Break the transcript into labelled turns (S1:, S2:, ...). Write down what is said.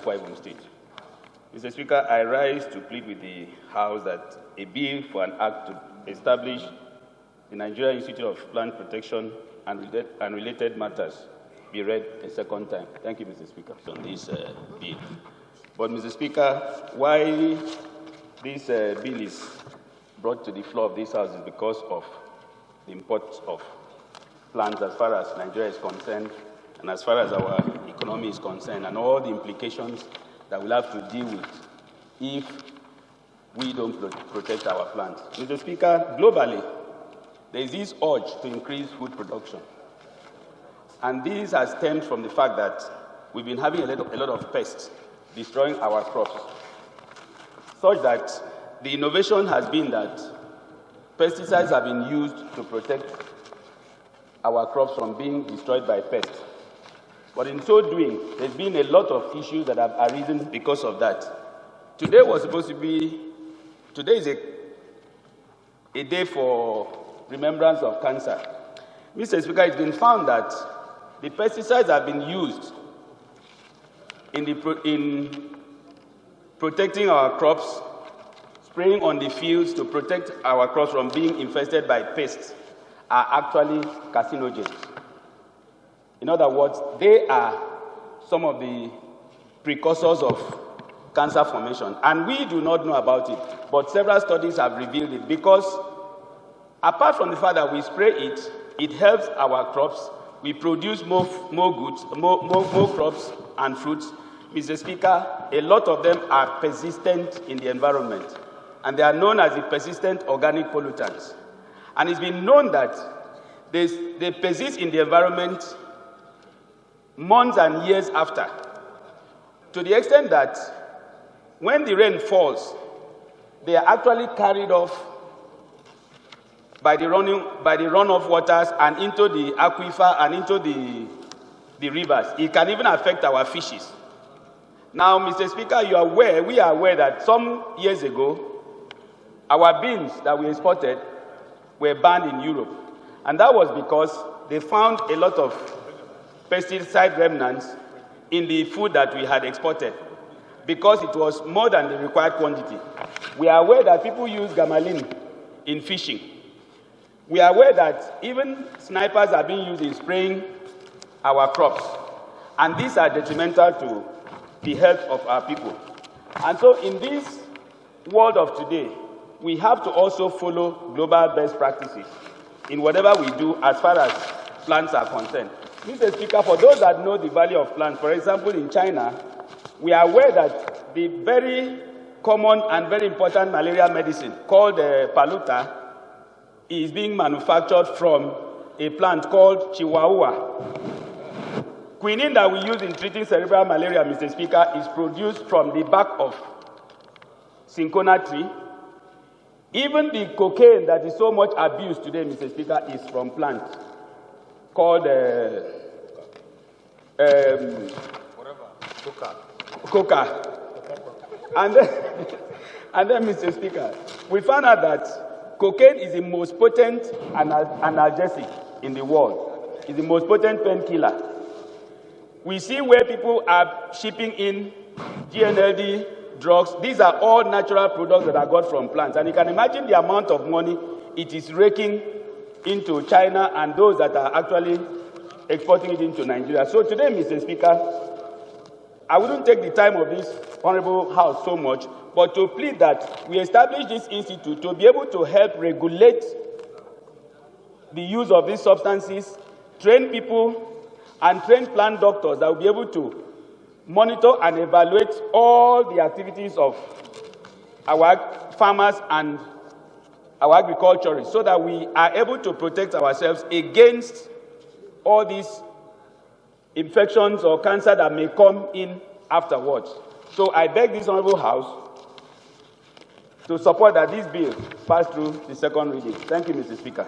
S1: Akwa Ibom State. Mr. Speaker, I rise to plead with the House that a bill for an act to establish the Nigeria Institute of Plant Protection and related matters be read a second time. Thank you, Mr. Speaker, on this bill. But, Mr. Speaker, why this bill is brought to the floor of this House is because of the import of plants as far as Nigeria is concerned and as far as our economy is concerned, and all the implications that we'll have to deal with if we don't protect our plants. Mr. Speaker, globally, there is this urge to increase food production. And this has stemmed from the fact that we've been having a lot of pests destroying our crops, such that the innovation has been that pesticides have been used to protect our crops from being destroyed by pests. But in so doing, there's been a lot of issues that have arisen because of that. Today is a day for remembrance of cancer. Mr. Speaker, it's been found that the pesticides have been used in protecting our crops, spraying on the fields to protect our crops from being infested by pests, are actually carcinogens. In other words, they are some of the precursors of cancer formation. And we do not know about it, but several studies have revealed it, because apart from the fact that we spray it, it helps our crops. We produce more goods, more crops and fruits. Mr. Speaker, a lot of them are persistent in the environment, and they are known as the persistent organic pollutants. And it's been known that they persist in the environment months and years after, to the extent that when the rain falls, they are actually carried off by the runoff waters and into the aquifer and into the rivers. It can even affect our fishes. Now, Mr. Speaker, we are aware that some years ago, our beans that we exported were banned in Europe. And that was because they found a lot of pesticide remnants in the food that we had exported, because it was more than the required quantity. We are aware that people use gamalin in fishing. We are aware that even snipers are being used in spraying our crops, and these are detrimental to the health of our people. And so in this world of today, we have to also follow global best practices in whatever we do as far as plants are concerned. Mr. Speaker, for those that know the value of plants, for example, in China, we are aware that the very common and very important malaria medicine called Paluta is being manufactured from a plant called Chihuahua. Quinine that we use in treating cerebral malaria, Mr. Speaker, is produced from the bark of cinchona tree. Even the cocaine that is so much abused today, Mr. Speaker, is from plants called coca. And then, Mr. Speaker, we found out that cocaine is the most potent analgesic in the world. It's the most potent painkiller. We see where people are shipping in GNLD drugs. These are all natural products that are got from plants. And you can imagine the amount of money it is raking into China and those that are actually exporting it into Nigeria. So today, Mr. Speaker, I wouldn't take the time of this Honorable House so much, but to plead that we establish this institute to be able to help regulate the use of these substances, train people, and train plant doctors that will be able to monitor and evaluate all the activities of our farmers and our agriculturists, so that we are able to protect ourselves against all these infections or cancer that may come in afterwards. So I beg this Honorable House to support that this bill pass through the second reading. Thank you, Mr. Speaker.